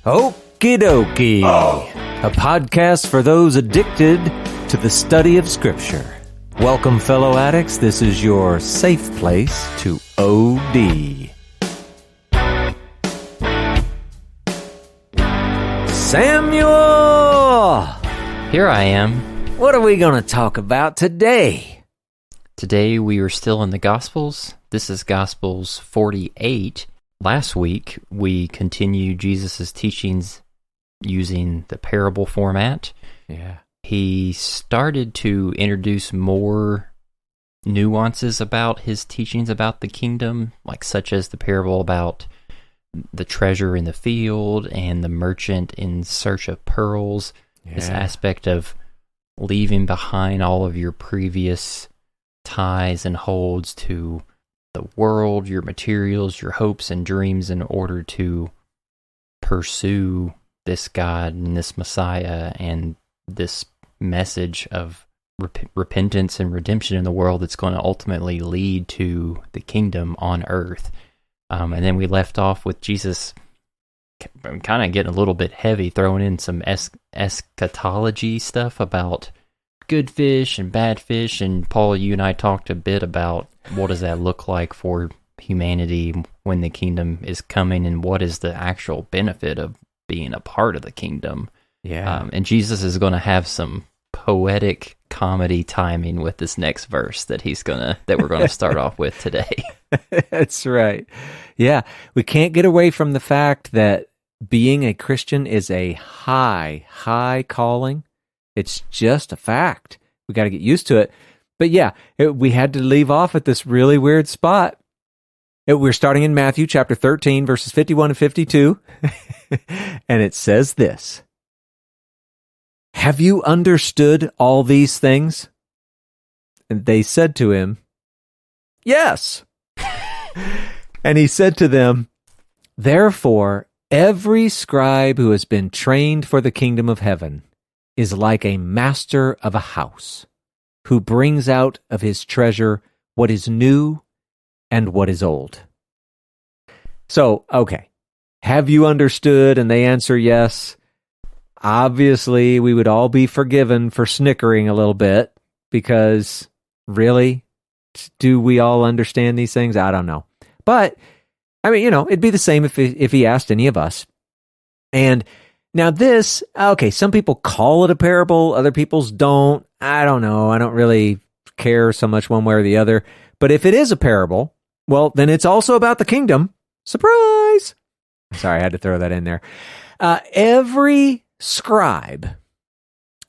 Okie dokie, a podcast for those addicted to the study of Scripture. Welcome, fellow addicts. This is your safe place to OD. Samuel! Here I am. What are we going to talk about today? Today we are still in the Gospels. This is Gospels 48. Last week we continued Jesus' teachings using the parable format. Yeah. He started to introduce more nuances about his teachings about the kingdom, like such as the parable about the treasure in the field and the merchant in search of pearls. Yeah. This aspect of leaving behind all of your previous ties and holds to the world, your materials, your hopes and dreams in order to pursue this God and this Messiah and this message of repentance and redemption in the world that's going to ultimately lead to the kingdom on earth. And then we left off with Jesus kind of getting a little bit heavy, throwing in some eschatology stuff about good fish and bad fish. And Paul, you and I talked a bit about what does that look like for humanity when the kingdom is coming, and what is the actual benefit of being a part of the kingdom. Yeah. And Jesus is going to have some poetic comedy timing with this next verse that we're going to start off with today. That's right. Yeah, we can't get away from the fact that being a Christian is a high calling. It's just a fact. We got to get used to it. But yeah, we had to leave off at this really weird spot. We're starting in Matthew chapter 13, verses 51 and 52. And it says this: "Have you understood all these things?" And they said to him, "Yes." And he said to them, "Therefore, every scribe who has been trained for the kingdom of heaven is like a master of a house, who brings out of his treasure what is new and what is old." So, okay, have you understood? And they answer yes. Obviously, we would all be forgiven for snickering a little bit, because really, do we all understand these things? I don't know. But, I mean, it'd be the same if he asked any of us. And now this, okay, some people call it a parable, other people's don't. I don't know. I don't really care so much one way or the other. But if it is a parable, well, then it's also about the kingdom. Surprise! Sorry, I had to throw that in there. Every scribe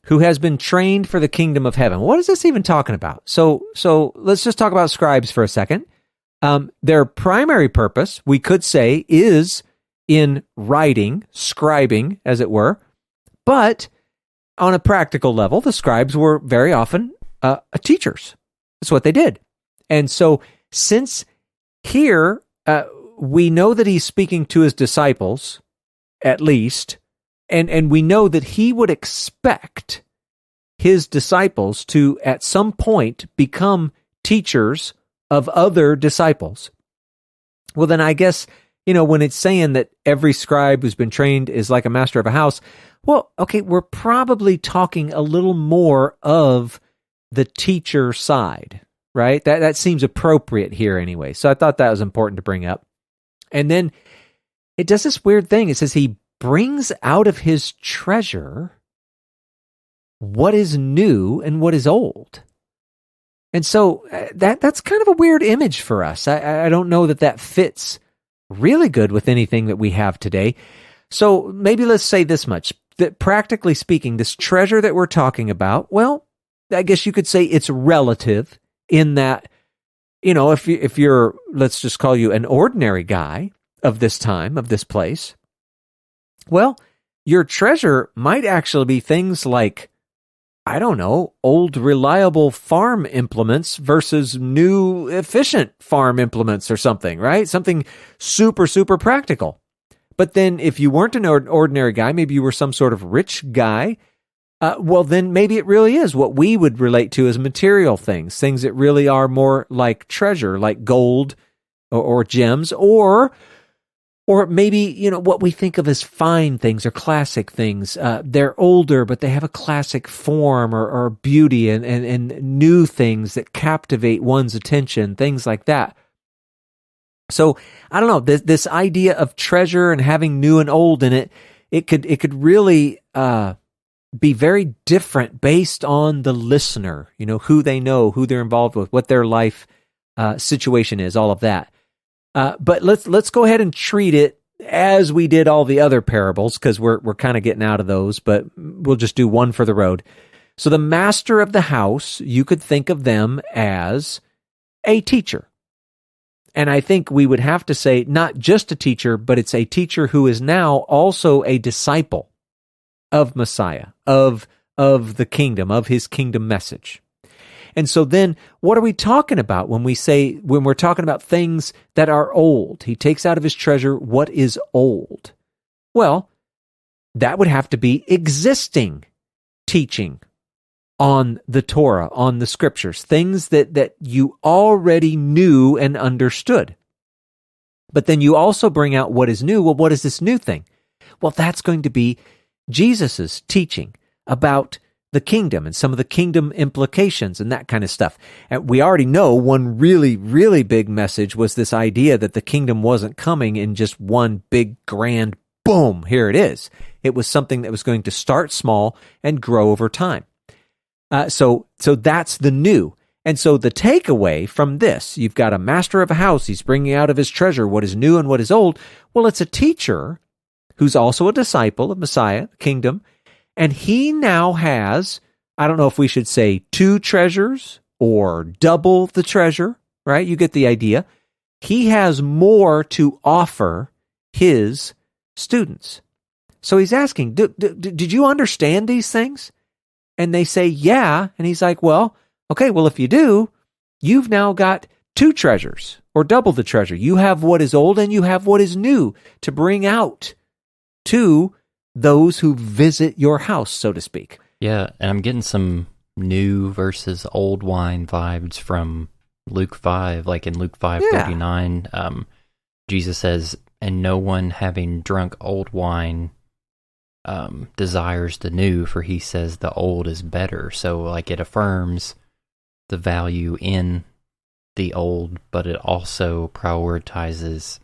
who has been trained for the kingdom of heaven. What is this even talking about? So let's just talk about scribes for a second. Their primary purpose, we could say, is in writing, scribing, as it were. But on a practical level, the scribes were very often teachers. That's what they did. And so since here we know that he's speaking to his disciples, at least, and we know that he would expect his disciples to, at some point, become teachers of other disciples. Well, then I guess, when it's saying that every scribe who's been trained is like a master of a house, well, okay, we're probably talking a little more of the teacher side, right? That seems appropriate here anyway. So I thought that was important to bring up. And then it does this weird thing. It says he brings out of his treasure what is new and what is old. And so that's kind of a weird image for us. I don't know that fits really good with anything that we have today. So maybe let's say this much, that practically speaking, this treasure that we're talking about, well, I guess you could say it's relative in that, if you're, let's just call you an ordinary guy of this time, of this place, well, your treasure might actually be things like, I don't know, old reliable farm implements versus new efficient farm implements or something, right? Something super, super practical. But then if you weren't an ordinary guy, maybe you were some sort of rich guy, well, then maybe it really is what we would relate to as material things that really are more like treasure, like gold or gems, or Or maybe, what we think of as fine things or classic things. They're older, but they have a classic form or beauty and new things that captivate one's attention, things like that. So, I don't know, this idea of treasure and having new and old in it, it could really be very different based on the listener, who they know, who they're involved with, what their life situation is, all of that. But let's go ahead and treat it as we did all the other parables, because we're kind of getting out of those, but we'll just do one for the road. So the master of the house, you could think of them as a teacher. And I think we would have to say not just a teacher, but it's a teacher who is now also a disciple of Messiah, of the kingdom, of his kingdom message. And so then what are we talking about when we're talking about things that are old? He takes out of his treasure what is old. Well, that would have to be existing teaching on the Torah, on the scriptures, things that you already knew and understood. But then you also bring out what is new. Well, what is this new thing? Well, that's going to be Jesus's teaching about the kingdom and some of the kingdom implications and that kind of stuff. And we already know one really, really big message was this idea that the kingdom wasn't coming in just one big grand boom, here it is. It was something that was going to start small and grow over time. So that's the new. And so the takeaway from this, you've got a master of a house, he's bringing out of his treasure what is new and what is old. Well, it's a teacher who's also a disciple of Messiah, the kingdom, and he now has, I don't know if we should say 2 treasures or double the treasure, right? You get the idea. He has more to offer his students. So he's asking, did you understand these things? And they say, yeah. And he's like, well, okay, well, if you do, you've now got 2 treasures or double the treasure. You have what is old and you have what is new to bring out to those who visit your house, so to speak. Yeah, and I'm getting some new versus old wine vibes from Luke 5, like in Luke 5:39, Jesus says, and no one having drunk old wine desires the new, for he says the old is better. So like it affirms the value in the old, but it also prioritizes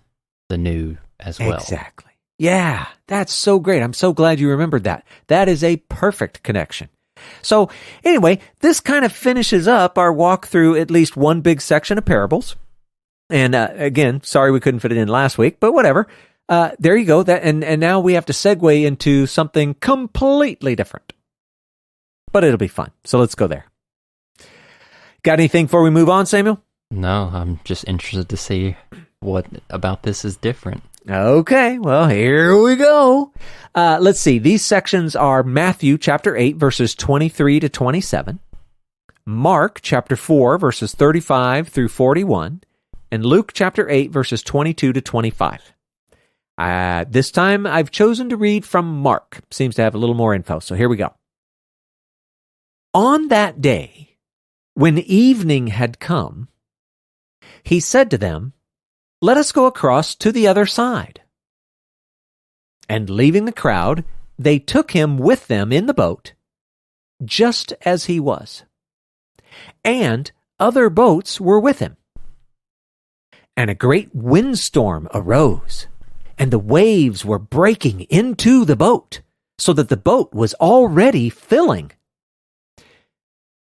the new as well. Exactly. Yeah, that's so great. I'm so glad you remembered that. That is a perfect connection. So anyway, this kind of finishes up our walk through at least one big section of parables. And again, sorry we couldn't fit it in last week, but whatever. There you go. And now we have to segue into something completely different. But it'll be fun. So let's go there. Got anything before we move on, Samuel? No, I'm just interested to see what about this is different. Okay, well, here we go. Let's see. These sections are Matthew chapter 8, verses 23 to 27, Mark chapter 4, verses 35 through 41, and Luke chapter 8, verses 22 to 25. This time I've chosen to read from Mark. Seems to have a little more info, so here we go. On that day, when evening had come, he said to them, let us go across to the other side. And leaving the crowd, they took him with them in the boat, just as he was. And other boats were with him. And a great windstorm arose, and the waves were breaking into the boat, so that the boat was already filling.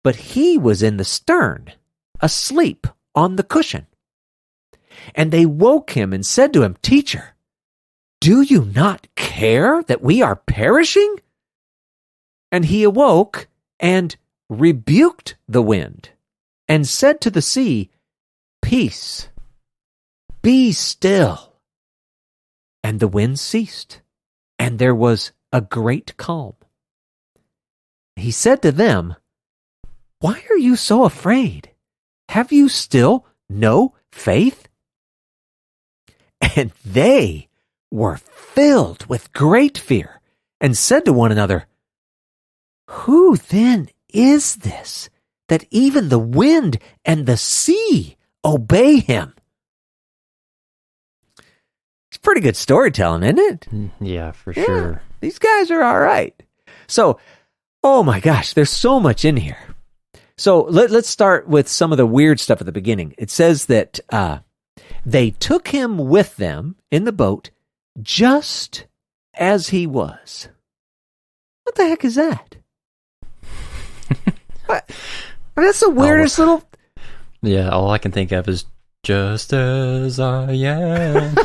But he was in the stern, asleep on the cushion. And they woke him and said to him, Teacher, do you not care that we are perishing? And he awoke and rebuked the wind and said to the sea, Peace, be still. And the wind ceased, and there was a great calm. He said to them, Why are you so afraid? Have you still no faith? And they were filled with great fear and said to one another, Who then is this that even the wind and the sea obey him? It's pretty good storytelling, isn't it? Yeah, for sure. These guys are all right. So, oh my gosh, there's so much in here. So let's start with some of the weird stuff at the beginning. It says that they took him with them in the boat just as he was. What the heck is that? What? That's the weirdest little... Yeah, all I can think of is just as I am.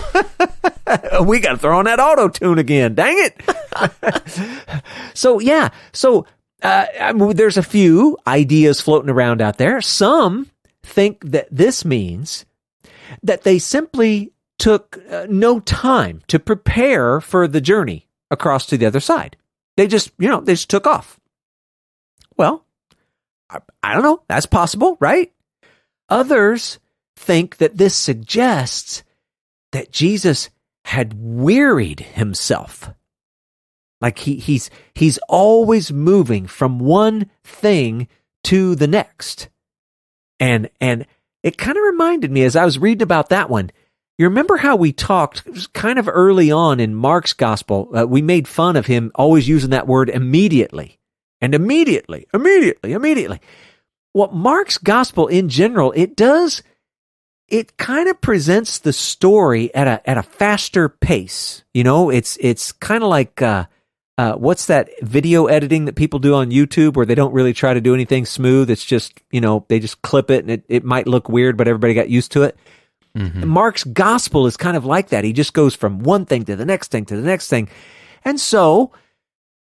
We got to throw on that auto-tune again. Dang it. So, yeah. So, there's a few ideas floating around out there. Some think that this means that they simply took no time to prepare for the journey across to the other side. They just took off. Well, I don't know. That's possible, right? Others think that this suggests that Jesus had wearied himself. Like he's always moving from one thing to the next. And it kind of reminded me as I was reading about that one. You remember how we talked kind of early on in Mark's gospel? We made fun of him always using that word immediately. And immediately. Well, Mark's gospel in general, it kind of presents the story at a faster pace. You know, it's kind of like what's that video editing that people do on YouTube where they don't really try to do anything smooth? It's just, they just clip it and it might look weird, but everybody got used to it. Mm-hmm. Mark's gospel is kind of like that. He just goes from one thing to the next thing to the next thing. And so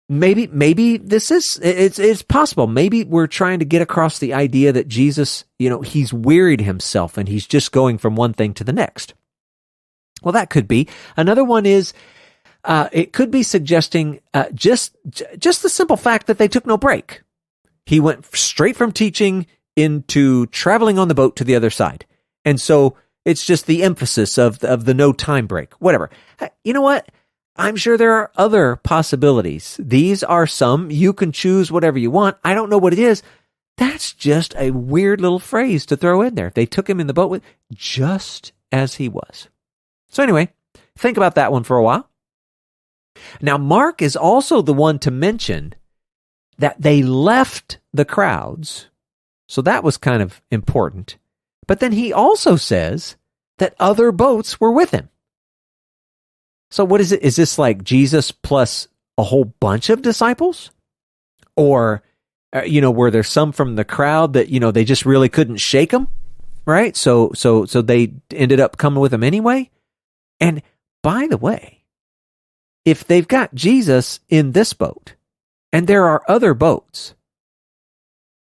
maybe this is, it's possible. Maybe we're trying to get across the idea that Jesus, he's wearied himself and he's just going from one thing to the next. Well, that could be. Another one is, it could be suggesting just the simple fact that they took no break. He went straight from teaching into traveling on the boat to the other side. And so it's just the emphasis of the no time break, whatever. You know what? I'm sure there are other possibilities. These are some. You can choose whatever you want. I don't know what it is. That's just a weird little phrase to throw in there. They took him in the boat with just as he was. So anyway, think about that one for a while. Now, Mark is also the one to mention that they left the crowds. So that was kind of important. But then he also says that other boats were with him. So what is it? Is this like Jesus plus a whole bunch of disciples? Or, were there some from the crowd that, they just really couldn't shake them? Right? So they ended up coming with him anyway. And by the way, if they've got Jesus in this boat and there are other boats,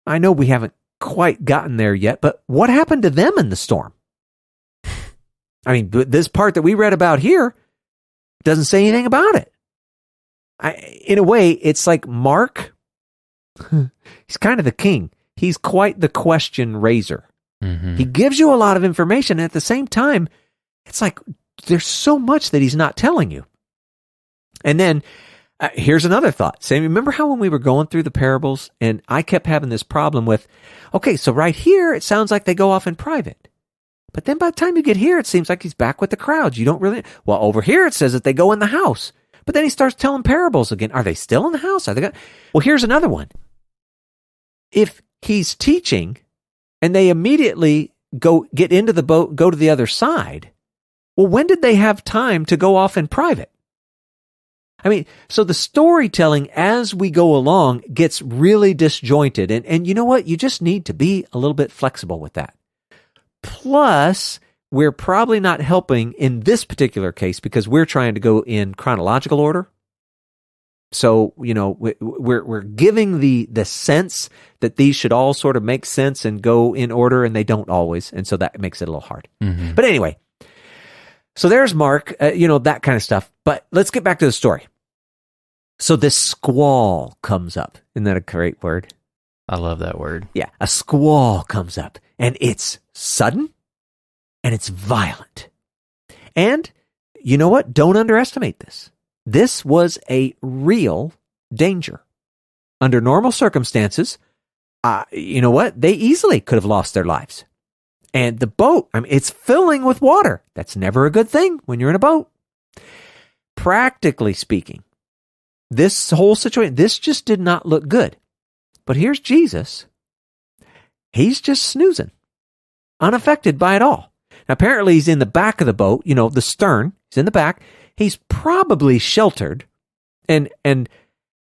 I know we haven't quite gotten there yet, but what happened to them in the storm? I mean, this part that we read about here doesn't say anything about it. In a way, it's like Mark, he's kind of the king. He's quite the question raiser. Mm-hmm. He gives you a lot of information, and at the same time, it's like there's so much that he's not telling you. And then here's another thought. Say, remember how when we were going through the parables, and I kept having this problem with, okay, so right here, it sounds like they go off in private. But then by the time you get here, it seems like he's back with the crowds. You don't really... Well, over here, it says that they go in the house. But then he starts telling parables again. Are they still in the house? Well, here's another one. If he's teaching, and they immediately get into the boat, go to the other side, well, when did they have time to go off in private? I mean, so the storytelling as we go along gets really disjointed. And you know what? You just need to be a little bit flexible with that. Plus, we're probably not helping in this particular case because we're trying to go in chronological order. So, we're giving the sense that these should all sort of make sense and go in order, and they don't always. And so that makes it a little hard. Mm-hmm. But anyway, so there's Mark, that kind of stuff. But let's get back to the story. So this squall comes up. Isn't that a great word? I love that word. Yeah, a squall comes up, and it's sudden, and it's violent. And you know what? Don't underestimate this. This was a real danger. Under normal circumstances, you know what? They easily could have lost their lives. And the boat, it's filling with water. That's never a good thing when you're in a boat. Practically speaking, this whole situation, this just did not look good. But here's Jesus. He's just snoozing, unaffected by it all. Now, apparently he's in the back of the boat, the stern. He's in the back. He's probably sheltered. And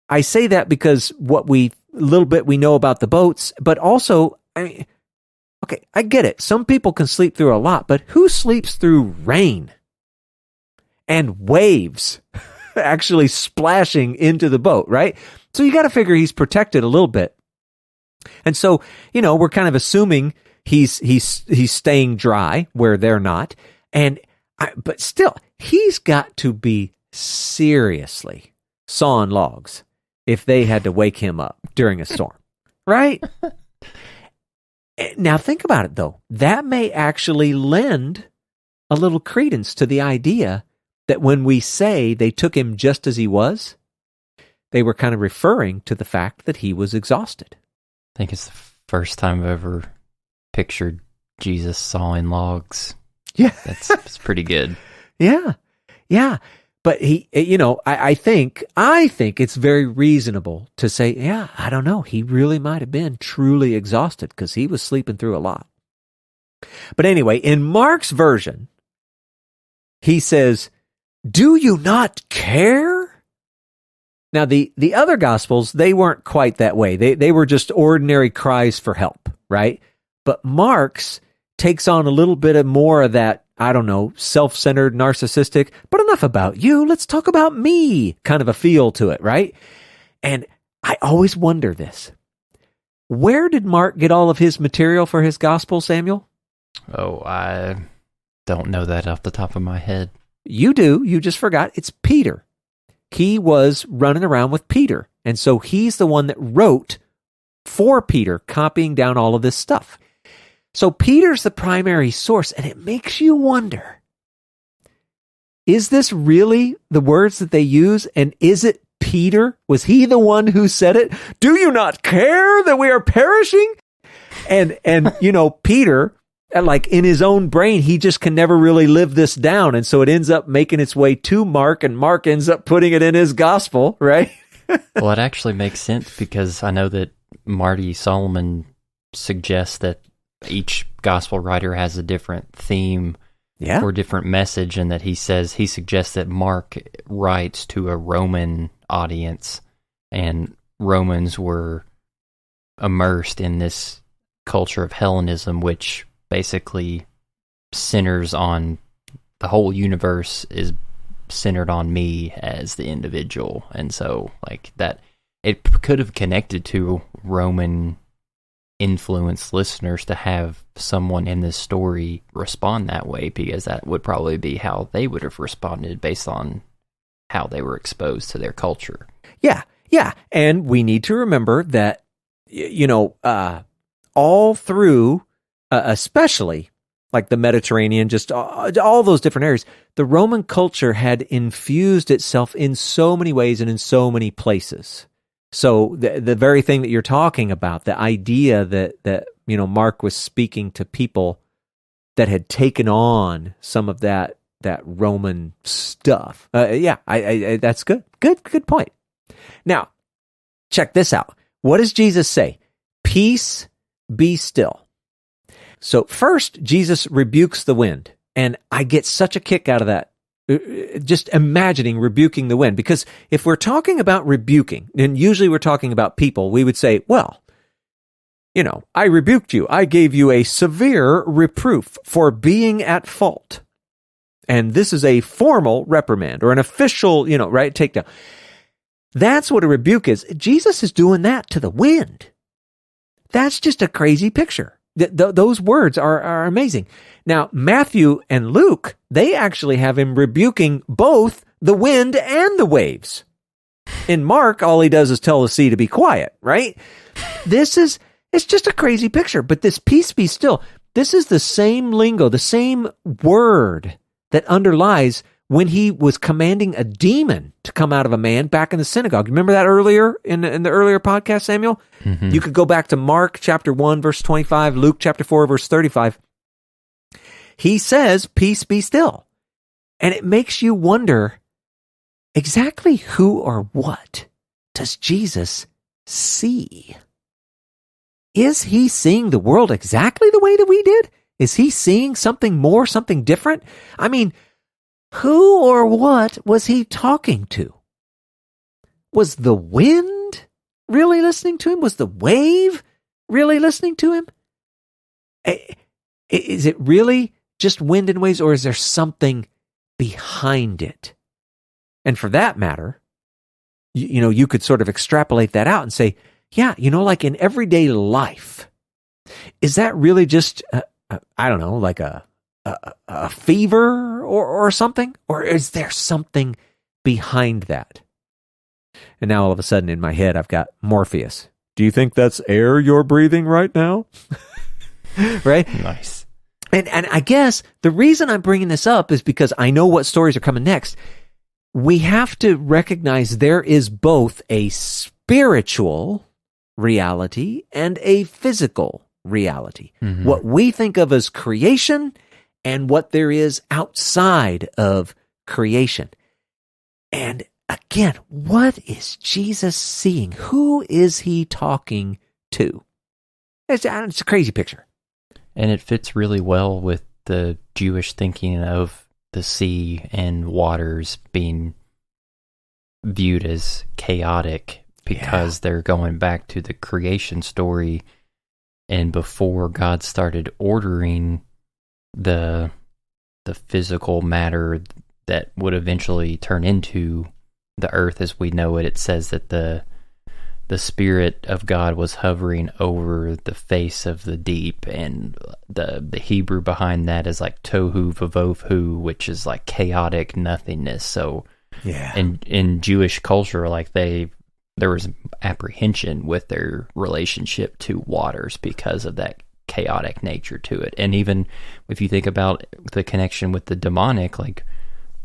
I say that because little bit we know about the boats, but also, okay, I get it. Some people can sleep through a lot, but who sleeps through rain and waves actually splashing into the boat, right? So you got to figure he's protected a little bit. And so, we're kind of assuming he's staying dry where they're not. But still, he's got to be seriously sawing logs if they had to wake him up during a storm, right? Now think about it, though. That may actually lend a little credence to the idea that when we say they took him just as he was, they were kind of referring to the fact that he was exhausted. I think it's the first time I've ever pictured Jesus sawing logs. Yeah. It's pretty good. Yeah. But I think it's very reasonable to say, yeah, I don't know. He really might have been truly exhausted because he was sleeping through a lot. But anyway, in Mark's version, he says, "Do you not care?" Now, the other Gospels, they weren't quite that way. They were just ordinary cries for help, right? But Mark's takes on a little bit of more of that, I don't know, self-centered, narcissistic, but enough about you, let's talk about me kind of a feel to it, right? And I always wonder this. Where did Mark get all of his material for his Gospel, Samuel? Oh, I don't know that off the top of my head. You do. You just forgot. It's Peter. He was running around with Peter. And so he's the one that wrote for Peter, copying down all of this stuff. So Peter's the primary source, and it makes you wonder, is this really the words that they use? And is it Peter? Was he the one who said it? Do you not care that we are perishing? And Peter, like in his own brain, he just can never really live this down. And so it ends up making its way to Mark, and Mark ends up putting it in his gospel, right? Well, it actually makes sense because I know that Marty Solomon suggests that each gospel writer has a different theme or different message, and that he suggests that Mark writes to a Roman audience, and Romans were immersed in this culture of Hellenism, which basically centers on the whole universe is centered on me as the individual. And so like that, it could have connected to Roman influenced listeners to have someone in this story respond that way, because that would probably be how they would have responded based on how they were exposed to their culture. Yeah. And we need to remember that, all through, especially like the Mediterranean, just all those different areas, the Roman culture had infused itself in so many ways and in so many places. So the very thing that you're talking about, the idea that Mark was speaking to people that had taken on some of that Roman stuff. I that's good. Good point. Now, check this out. What does Jesus say? Peace, be still. So first, Jesus rebukes the wind, and I get such a kick out of that. Just imagining rebuking the wind, because if we're talking about rebuking, and usually we're talking about people, we would say, well, I rebuked you. I gave you a severe reproof for being at fault. And this is a formal reprimand or an official, right, takedown. That's what a rebuke is. Jesus is doing that to the wind. That's just a crazy picture. Those words are amazing. Now, Matthew and Luke, they actually have him rebuking both the wind and the waves. In Mark, all he does is tell the sea to be quiet, right? It's just a crazy picture. But this peace be still, this is the same lingo, the same word that underlies when he was commanding a demon to come out of a man back in the synagogue. Remember that earlier in the earlier podcast, Samuel? Mm-hmm. You could go back to Mark chapter 1, verse 25, Luke chapter 4, verse 35. He says, peace be still. And it makes you wonder, exactly who or what does Jesus see? Is he seeing the world exactly the way that we did? Is he seeing something more, something different? I mean, who or what was he talking to? Was the wind really listening to him? Was the wave really listening to him? Is it really just wind and waves, or is there something behind it? And for that matter, you could sort of extrapolate that out and say, yeah, like in everyday life, is that really just, I don't know, like a fever or something? Or is there something behind that? And now all of a sudden in my head, I've got Morpheus. Do you think that's air you're breathing right now? Right? Nice. And I guess the reason I'm bringing this up is because I know what stories are coming next. We have to recognize there is both a spiritual reality and a physical reality. Mm-hmm. What we think of as creation and what there is outside of creation. And again, what is Jesus seeing? Who is he talking to? It's a crazy picture. And it fits really well with the Jewish thinking of the sea and waters being viewed as chaotic because they're going back to the creation story, and before God started ordering the physical matter that would eventually turn into the earth as we know it, it says that the Spirit of God was hovering over the face of the deep, and the Hebrew behind that is like tohu vavohu, which is like chaotic nothingness. So in Jewish culture, like there was apprehension with their relationship to waters because of that chaotic nature to it. And even if you think about the connection with the demonic, like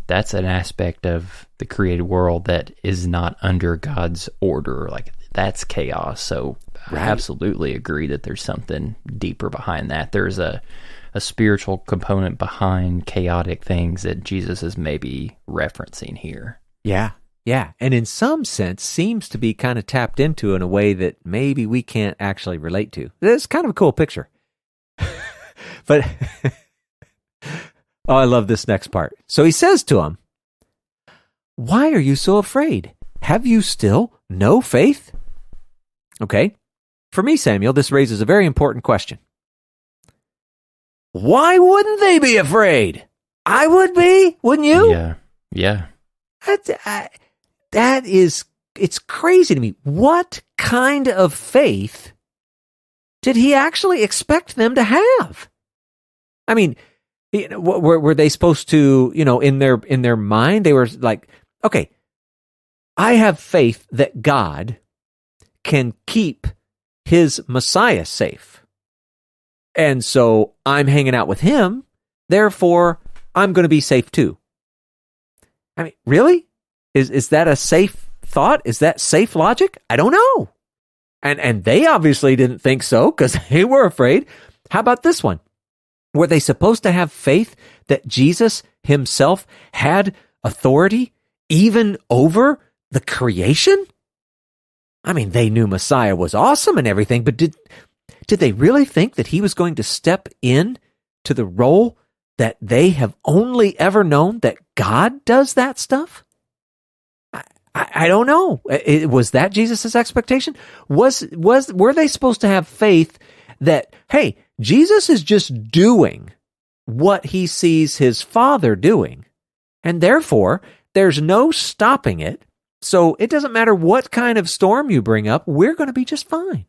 that's an aspect of the created world that is not under God's order. Like that's chaos. So I absolutely agree that there's something deeper behind that. There's a spiritual component behind chaotic things that Jesus is maybe referencing here. Yeah. And in some sense seems to be kind of tapped into in a way that maybe we can't actually relate to. It's kind of a cool picture. But I love this next part. So he says to him, "Why are you so afraid? Have you still no faith?" Okay. For me, Samuel, this raises a very important question. Why wouldn't they be afraid? I would be, wouldn't you? Yeah. That is, it's crazy to me. What kind of faith did he actually expect them to have? I mean, were they supposed to, in their mind, they were like, okay, I have faith that God can keep his Messiah safe. And so I'm hanging out with him, therefore I'm going to be safe too. I mean, really? Is that a safe thought? Is that safe logic? I don't know. And they obviously didn't think so because they were afraid. How about this one? Were they supposed to have faith that Jesus himself had authority even over the creation? I mean, they knew Messiah was awesome and everything, but did they really think that he was going to step in to the role that they have only ever known that God does that stuff? I don't know. Was that Jesus' expectation? Were they supposed to have faith that, hey, Jesus is just doing what he sees his Father doing, and therefore there's no stopping it, so it doesn't matter what kind of storm you bring up, we're going to be just fine?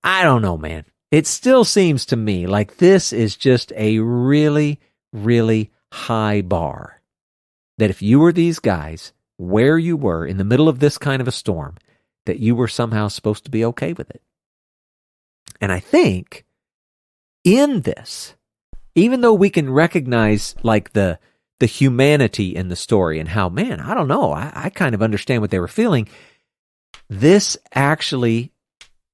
I don't know, man. It still seems to me like this is just a really, really high bar. That if you were these guys, where you were in the middle of this kind of a storm, that you were somehow supposed to be okay with it. And I think in this, even though we can recognize like the humanity in the story and how, man, I don't know, I kind of understand what they were feeling, this actually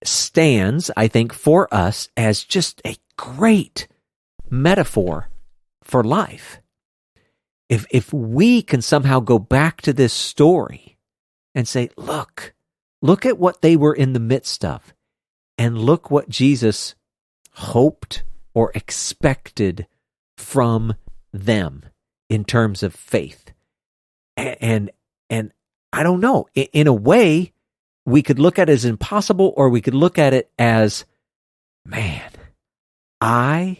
stands, I think, for us as just a great metaphor for life. if we can somehow go back to this story and say, look at what they were in the midst of, and look what Jesus hoped or expected from them in terms of faith. And I don't know, in a way, we could look at it as impossible, or we could look at it as, man, I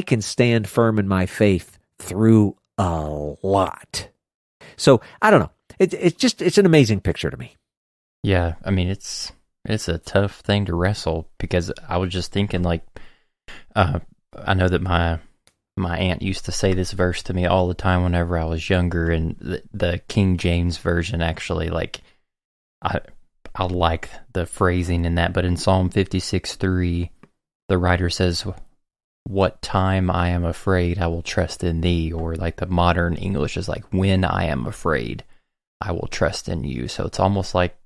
can stand firm in my faith through a lot. So I don't know. It's an amazing picture to me. Yeah, I mean, it's a tough thing to wrestle, because I was just thinking, like, I know that my aunt used to say this verse to me all the time whenever I was younger, and the King James version actually, like, I like the phrasing in that, but in Psalm 56:3, the writer says, "What time I am afraid, I will trust in thee," or like the modern English is like, "When I am afraid, I will trust in you." So it's almost like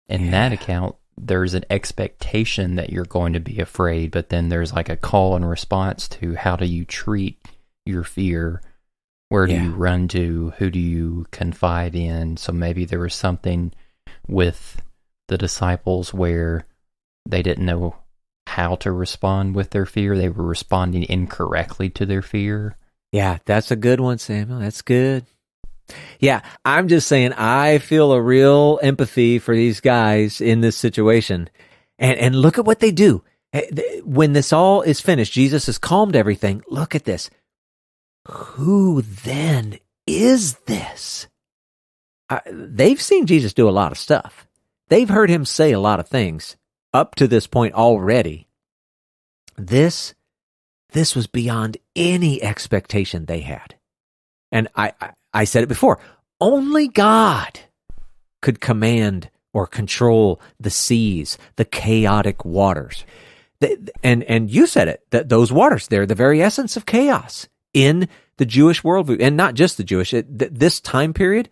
in that account, there's an expectation that you're going to be afraid, but then there's like a call and response to how do you treat your fear? Where do you run to? Who do you confide in? So maybe there was something with the disciples where they didn't know how to respond with their fear. They were responding incorrectly to their fear. Yeah, that's a good one, Samuel. That's good. Yeah, I'm just saying I feel a real empathy for these guys in this situation. And look at what they do. When this all is finished, Jesus has calmed everything. Look at this. Who then is this? They've seen Jesus do a lot of stuff. They've heard him say a lot of things up to this point already. This was beyond any expectation they had. And I said it before, only God could command or control the seas, the chaotic waters. And you said it, that those waters, they're the very essence of chaos in the Jewish worldview, and not just the Jewish, this time period.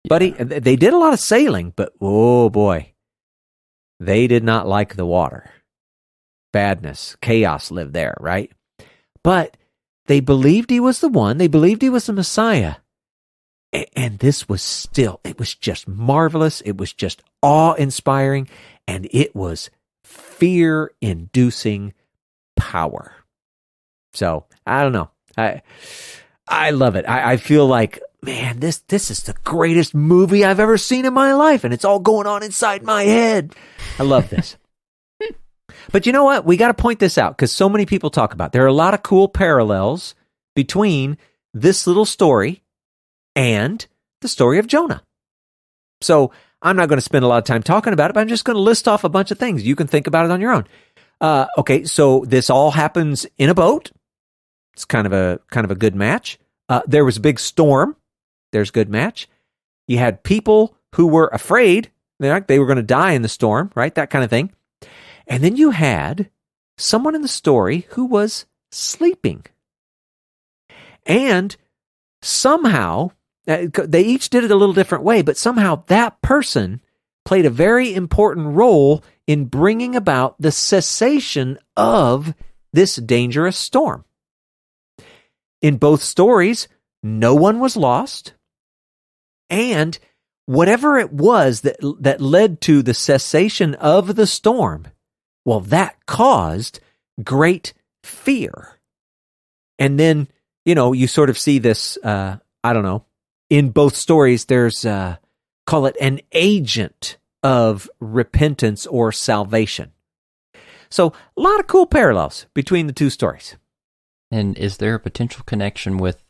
Buddy, they did a lot of sailing, but oh boy, they did not like the water. Badness, chaos lived there, right? But they believed he was the one. They believed he was the Messiah. And this was it was just marvelous. It was just awe-inspiring. And it was fear-inducing power. So, I don't know. I love it. I feel like, man, this is the greatest movie I've ever seen in my life. And it's all going on inside my head. I love this. But you know what? We got to point this out because so many people talk about it. There are a lot of cool parallels between this little story and the story of Jonah. So I'm not going to spend a lot of time talking about it, but I'm just going to list off a bunch of things. You can think about it on your own. Okay, so this all happens in a boat. It's kind of a good match. There was a big storm. There's a good match. You had people who were afraid. They were going to die in the storm, right? That kind of thing. And then you had someone in the story who was sleeping. And somehow, they each did it a little different way, but somehow that person played a very important role in bringing about the cessation of this dangerous storm. In both stories, no one was lost, and whatever it was that led to the cessation of the storm, well, that caused great fear. And then, you sort of see this, in both stories, there's, call it an agent of repentance or salvation. So a lot of cool parallels between the two stories. And is there a potential connection with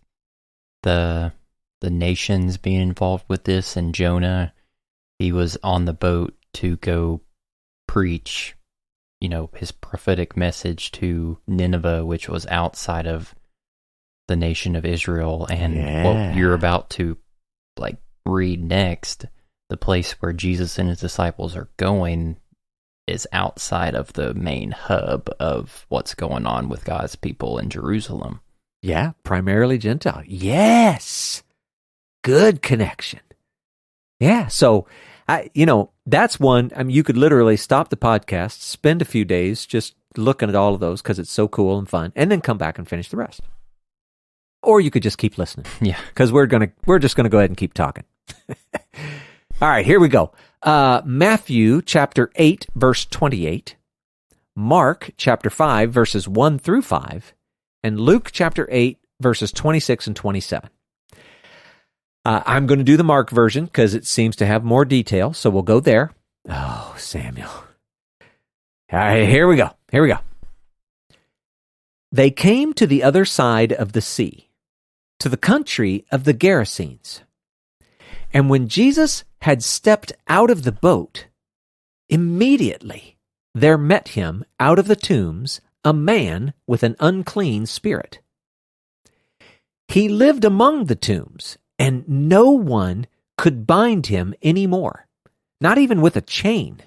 the nations being involved with this? And Jonah, he was on the boat to go preach, his prophetic message to Nineveh, which was outside of the nation of Israel. And what you're about to read next, the place where Jesus and his disciples are going is outside of the main hub of what's going on with God's people in Jerusalem. Yeah, primarily Gentile. Yes. Good connection. Yeah, so, that's one. I mean, you could literally stop the podcast, spend a few days just looking at all of those because it's so cool and fun, and then come back and finish the rest. or you could just keep listening. Yeah. Because we're just gonna go ahead and keep talking. All right, here we go. Matthew chapter 8, verse 28, Mark chapter 5, verses 1 through 5, and Luke chapter 8, verses 26 and 27. I'm going to do the Mark version because it seems to have more detail, so we'll go there. Oh, Samuel. All right, here we go. They came to the other side of the sea, to the country of the Gerasenes. And when Jesus had stepped out of the boat, immediately there met him out of the tombs a man with an unclean spirit. He lived among the tombs, and no one could bind him any more, not even with a chain,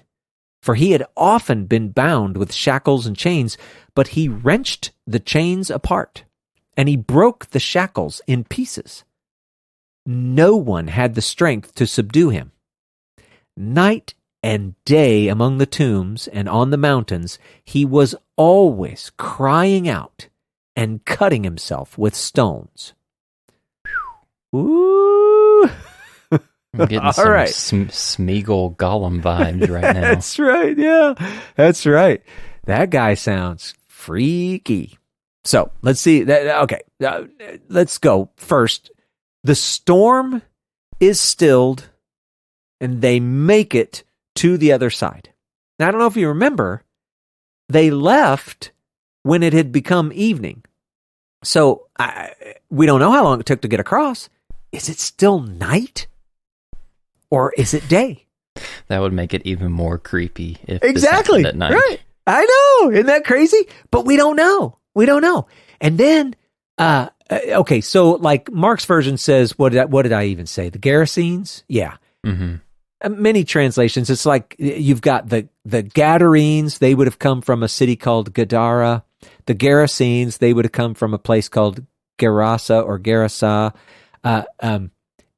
for he had often been bound with shackles and chains, but he wrenched the chains apart, and he broke the shackles in pieces. No one had the strength to subdue him. Night and day among the tombs and on the mountains, he was always crying out and cutting himself with stones. Ooh. I'm getting some Smeagol Gollum vibes right now. That's right, yeah. That's right. That guy sounds freaky. So, let's see. Okay, let's go. First, the storm is stilled, and they make it to the other side. Now, I don't know if you remember, they left when it had become evening. So, we don't know how long it took to get across. Is it still night? Or is it day? That would make it even more creepy if exactly this happened at night. Right. I know. Isn't that crazy? But we don't know. And then, okay, so like Mark's version says, what did I even say? The Gerasenes? Yeah. Mm-hmm. Many translations, it's like you've got the Gadarenes. They would have come from a city called Gadara. The Gerasenes, they would have come from a place called Gerasa or Gerasa.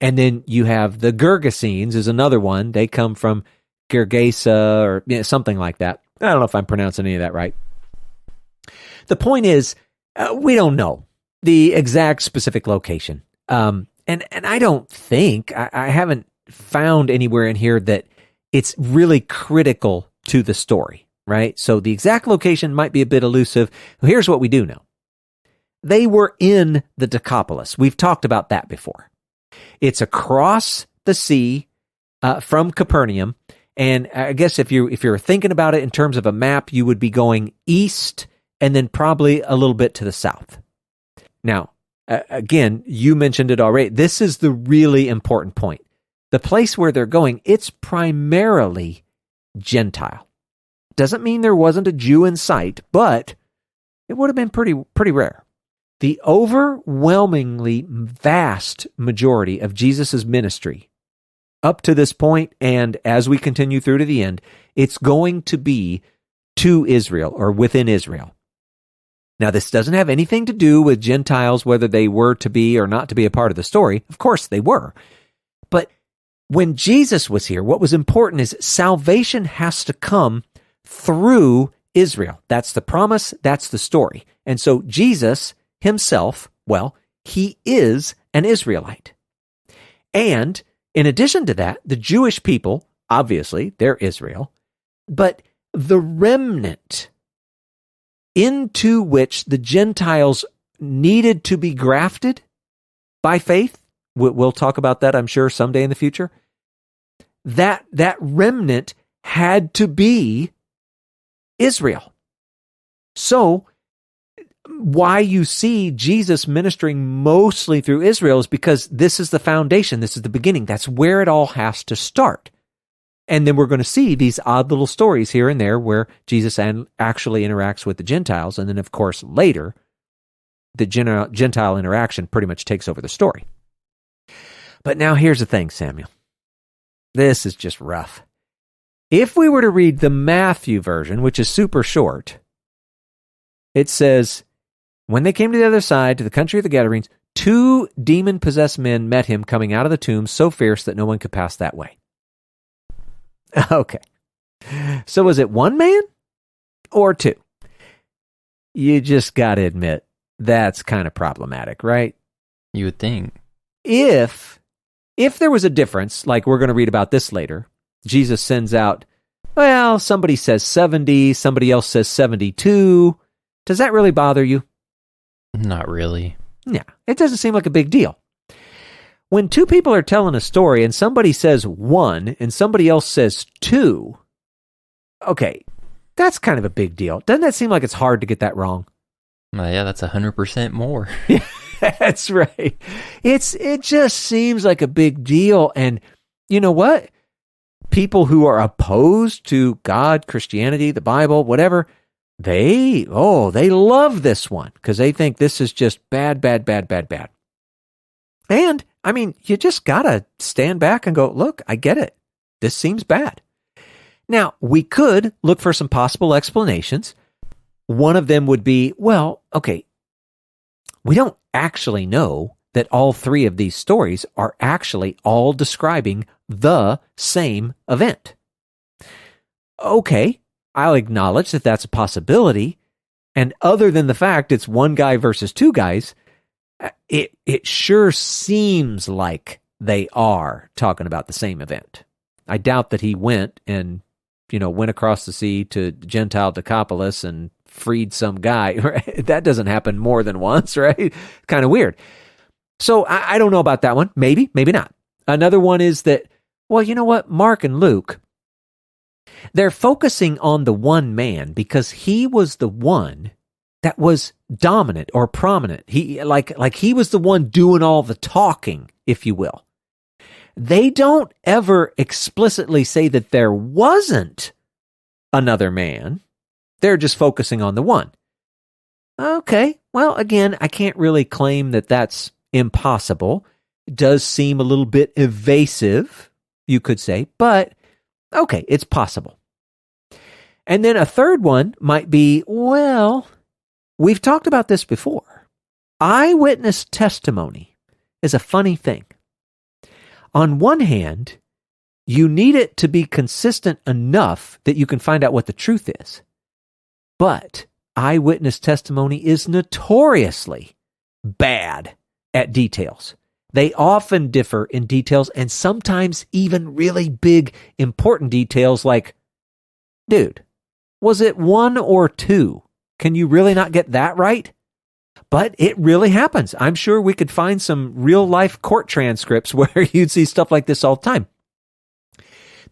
And then you have the Gergesenes is another one. They come from Gergesa or something like that. I don't know if I'm pronouncing any of that right. The point is, we don't know the exact specific location. And I don't think, I haven't found anywhere in here that it's really critical to the story, right? So the exact location might be a bit elusive. Here's what we do know. They were in the Decapolis. We've talked about that before. It's across the sea from Capernaum. And I guess if you're thinking about it in terms of a map, you would be going east and then probably a little bit to the south. Now, again, you mentioned it already. This is the really important point. The place where they're going, it's primarily Gentile. Doesn't mean there wasn't a Jew in sight, but it would have been pretty rare. The overwhelmingly vast majority of Jesus' ministry up to this point, and as we continue through to the end, it's going to be to Israel or within Israel. Now, this doesn't have anything to do with Gentiles, whether they were to be or not to be a part of the story. Of course they were. But when Jesus was here, what was important is salvation has to come through Israel. That's the promise. That's the story. And so Jesus himself, well, he is an Israelite. And in addition to that, the Jewish people, obviously, they're Israel, but the remnant into which the Gentiles needed to be grafted by faith, we'll talk about that, I'm sure, someday in the future, that remnant had to be Israel. So, why you see Jesus ministering mostly through Israel is because this is the foundation, this is the beginning, that's where it all has to start. And then we're going to see these odd little stories here and there where Jesus actually interacts with the Gentiles, and then of course later, the Gentile interaction pretty much takes over the story. But now here's the thing, Samuel. This is just rough. If we were to read the Matthew version, which is super short, it says, when they came to the other side, to the country of the Gadarenes, 2 demon-possessed men met him coming out of the tomb so fierce that no one could pass that way. Okay. So was it 1 man or 2? You just got to admit, that's kind of problematic, right? You would think. If there was a difference, like we're going to read about this later, Jesus sends out, well, somebody says 70, somebody else says 72. Does that really bother you? Not really. Yeah, it doesn't seem like a big deal. When two people are telling a story and somebody says 1 and somebody else says 2, okay, that's kind of a big deal. Doesn't that seem like it's hard to get that wrong? Well, yeah, that's 100% more. That's right. It just seems like a big deal. And you know what? People who are opposed to God, Christianity, the Bible, whatever, they love this one because they think this is just bad, bad, bad, bad, bad. And I mean, you just gotta stand back and go, look, I get it. This seems bad. Now, we could look for some possible explanations. One of them would be, well, okay, we don't actually know that all three of these stories are actually all describing the same event. Okay, I'll acknowledge that that's a possibility. And other than the fact it's one guy versus two guys, it sure seems like they are talking about the same event. I doubt that he went and, went across the sea to Gentile Decapolis and freed some guy. Right? That doesn't happen more than once, right? Kind of weird. So I don't know about that one. Maybe, maybe not. Another one is that, well, you know what? Mark and Luke, they're focusing on the one man because he was the one that was dominant or prominent. He like he was the one doing all the talking, if you will. They don't ever explicitly say that there wasn't another man. They're just focusing on the one. Okay, well, again, I can't really claim that that's impossible. It does seem a little bit evasive, you could say, but okay, it's possible. And then a third one might be, well, we've talked about this before. Eyewitness testimony is a funny thing. On one hand, you need it to be consistent enough that you can find out what the truth is. But eyewitness testimony is notoriously bad at details. They often differ in details and sometimes even really big, important details like, dude, was it 1 or 2? Can you really not get that right? But it really happens. I'm sure we could find some real-life court transcripts where you'd see stuff like this all the time.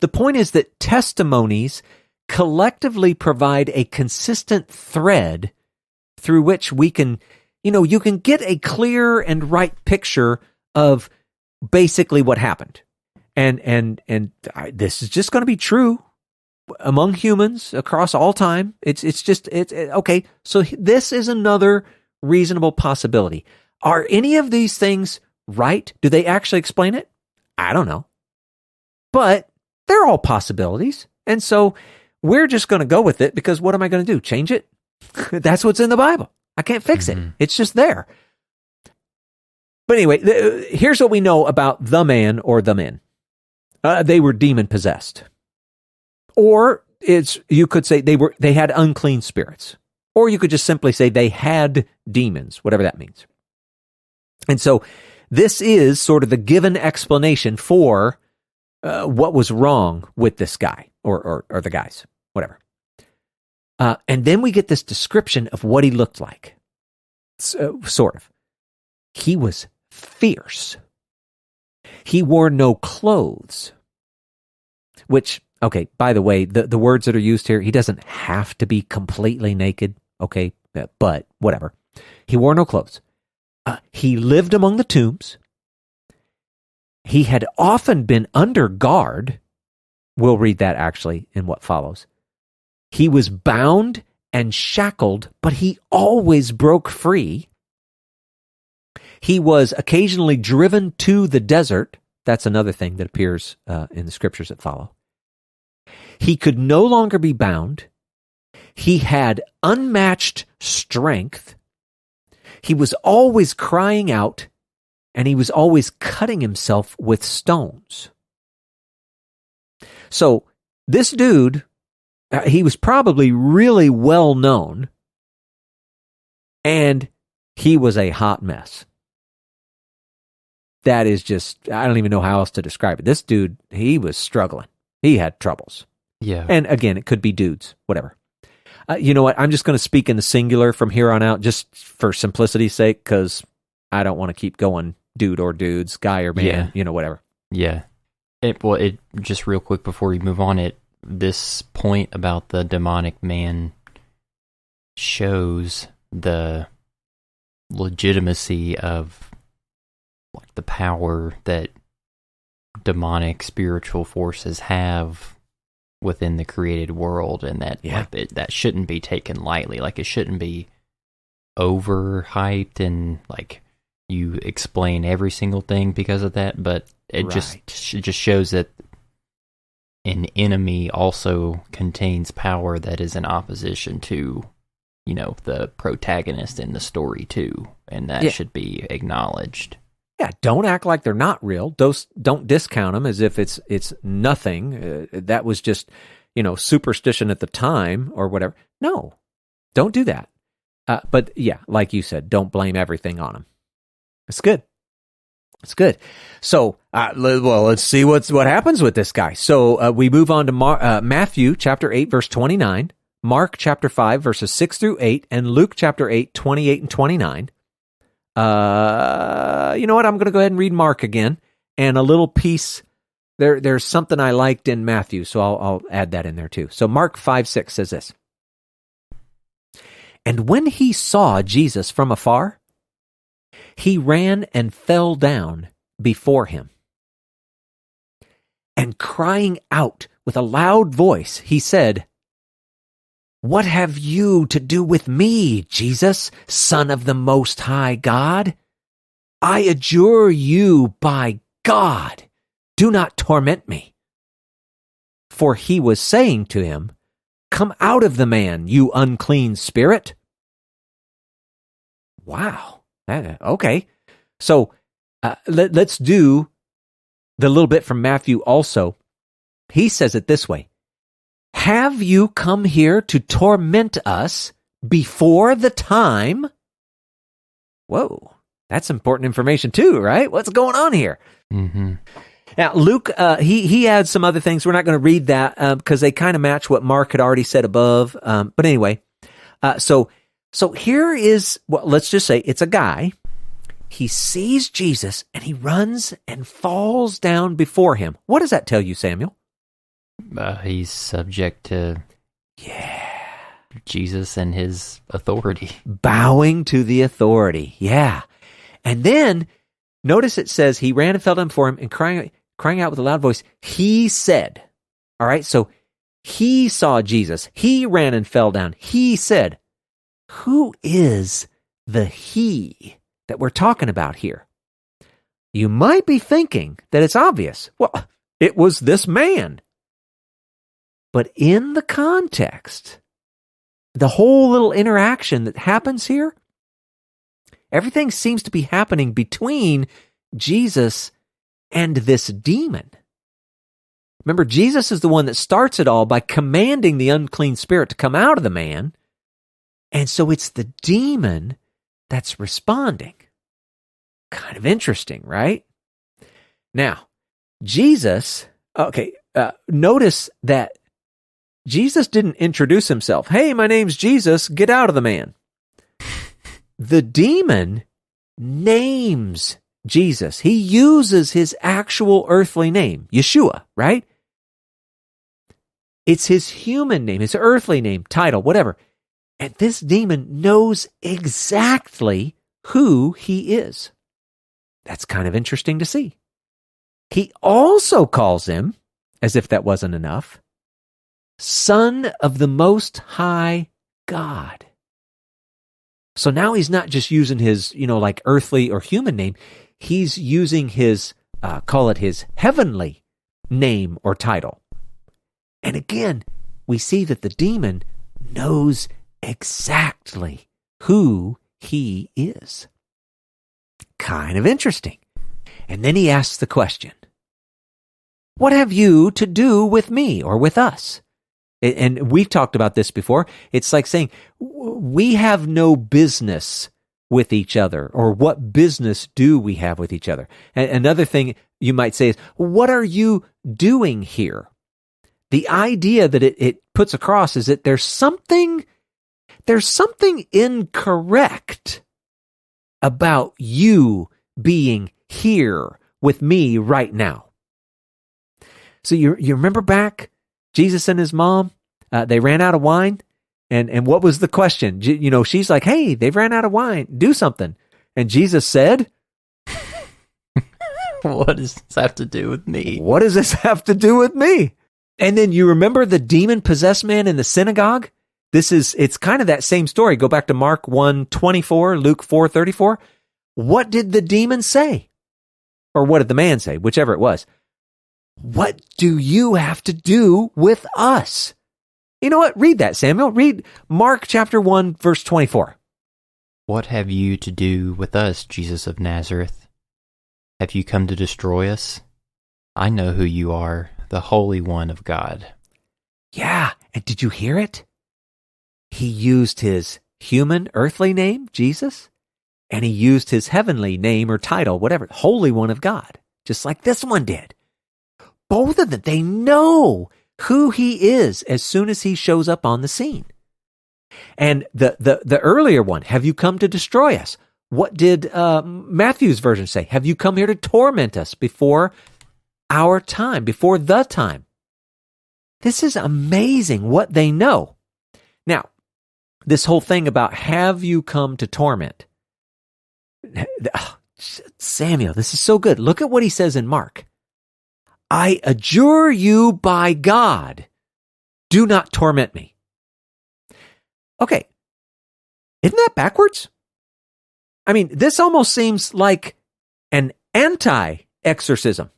The point is that testimonies collectively provide a consistent thread through which we can, you can get a clear and right picture of basically what happened. And this is just going to be true among humans across all time. It's okay. So this is another reasonable possibility. Are any of these things right? Do they actually explain it? I don't know. But they're all possibilities. And so we're just going to go with it because what am I going to do? Change it? That's what's in the Bible. I can't fix it. It's just there. But anyway, here's what we know about the man or the men. They were demon possessed. Or you could say they had unclean spirits. Or you could just simply say they had demons, whatever that means. And so this is sort of the given explanation for what was wrong with this guy or the guys, whatever. And then we get this description of what he looked like. Sort of. He was fierce. He wore no clothes. Which, okay, by the way, the words that are used here, he doesn't have to be completely naked. Okay, but whatever. He wore no clothes. He lived among the tombs. He had often been under guard. We'll read that actually in what follows. He was bound and shackled, but he always broke free. He was occasionally driven to the desert. That's another thing that appears in the scriptures that follow. He could no longer be bound. He had unmatched strength. He was always crying out, and he was always cutting himself with stones. So this dude, he was probably really well known, and he was a hot mess. that is just, I don't even know how else to describe it. This dude, he was struggling. He had troubles. Yeah. And again, it could be dudes, whatever. You know what? I'm just going to speak in the singular from here on out, just for simplicity's sake, because I don't want to keep going dude or dudes, guy or man, whatever. Yeah. It just real quick before you move on, this point about the demonic man shows the legitimacy of like the power that demonic spiritual forces have within the created world, and that that shouldn't be taken lightly. Like, it shouldn't be overhyped and like you explain every single thing because of that, but it just shows that an enemy also contains power that is in opposition to, the protagonist in the story too, and that should be acknowledged. Yeah, don't act like they're not real. Don't discount them as if it's nothing. That was just, superstition at the time or whatever. No, don't do that. But yeah, like you said, don't blame everything on them. It's good. It's good. So, let's see what happens with this guy. So we move on to Matthew chapter 8, verse 29, Mark chapter 5, verses 6 through 8, and Luke chapter 8, 28 and 29. You know what? I'm going to go ahead and read Mark again, and a little piece. There's something I liked in Matthew, so I'll add that in there too. So Mark 5:6 says this. And when he saw Jesus from afar, he ran and fell down before him. And crying out with a loud voice, he said, "What have you to do with me, Jesus, Son of the Most High God? I adjure you by God, do not torment me." For he was saying to him, "Come out of the man, you unclean spirit." Wow. Okay. So let's do the little bit from Matthew also. He says it this way. Have you come here to torment us before the time? Whoa, that's important information too, right? What's going on here? Mm-hmm. Now, Luke, he adds some other things. We're not going to read that because they kind of match what Mark had already said above. But anyway, so here is, let's just say it's a guy. He sees Jesus and he runs and falls down before him. What does that tell you, Samuel? He's subject to Jesus and his authority. Bowing to the authority, yeah. And then, notice it says he ran and fell down before him and crying out with a loud voice, he said, all right, so he saw Jesus. He ran and fell down. He said, who is the he that we're talking about here? You might be thinking that it's obvious. Well, it was this man. But in the context, the whole little interaction that happens here, everything seems to be happening between Jesus and this demon. Remember, Jesus is the one that starts it all by commanding the unclean spirit to come out of the man. And so it's the demon that's responding. Kind of interesting, right? Now, Jesus, notice that Jesus didn't introduce himself. Hey, my name's Jesus, get out of the man. The demon names Jesus. He uses his actual earthly name, Yeshua, right? It's his human name, his earthly name, title, whatever. And this demon knows exactly who he is. That's kind of interesting to see. He also calls him, as if that wasn't enough, Son of the Most High God. So now he's not just using his, like earthly or human name. He's using his, call it his heavenly name or title. And again, we see that the demon knows exactly who he is. Kind of interesting. And then he asks the question, what have you to do with me or with us? And we've talked about this before. It's like saying, we have no business with each other? Or what business do we have with each other? And another thing you might say is, what are you doing here? The idea that it puts across is that there's something incorrect about you being here with me right now. So you remember back, Jesus and his mom, they ran out of wine. And what was the question? She's like, hey, they've ran out of wine. Do something. And Jesus said, what does this have to do with me? What does this have to do with me? And then you remember the demon-possessed man in the synagogue? It's kind of that same story. Go back to Mark 1:24, Luke 4:34. What did the demon say? Or what did the man say? Whichever it was. What do you have to do with us? You know what? Read that, Samuel. Read Mark chapter 1, verse 24. What have you to do with us, Jesus of Nazareth? Have you come to destroy us? I know who you are, the Holy One of God. Yeah, and did you hear it? He used his human, earthly name, Jesus, and he used his heavenly name or title, whatever, Holy One of God, just like this one did. Both of them, they know who he is as soon as he shows up on the scene. And the earlier one, have you come to destroy us? What did Matthew's version say? Have you come here to torment us before our time, before the time? This is amazing what they know. Now, this whole thing about have you come to torment? Samuel, this is so good. Look at what he says in Mark. I adjure you by God, do not torment me. Okay, isn't that backwards? I mean, this almost seems like an anti-exorcism.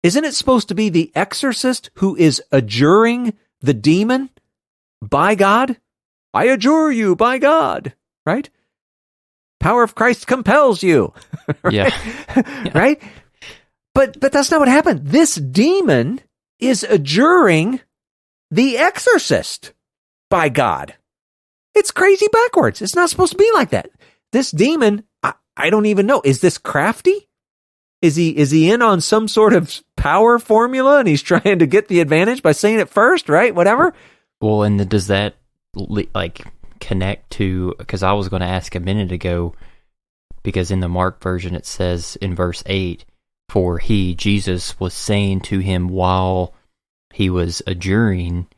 Isn't it supposed to be the exorcist who is adjuring the demon by God? I adjure you by God, right? Power of Christ compels you, right? Yeah. Right? But that's not what happened. This demon is adjuring the exorcist by God. It's crazy backwards. It's not supposed to be like that. This demon, I don't even know. Is this crafty? Is he in on some sort of power formula and he's trying to get the advantage by saying it first, right? Whatever. Well, and does that connect to, because I was going to ask a minute ago, because in the Mark version it says in verse 8, for he, Jesus, was saying to him while he was adjuring,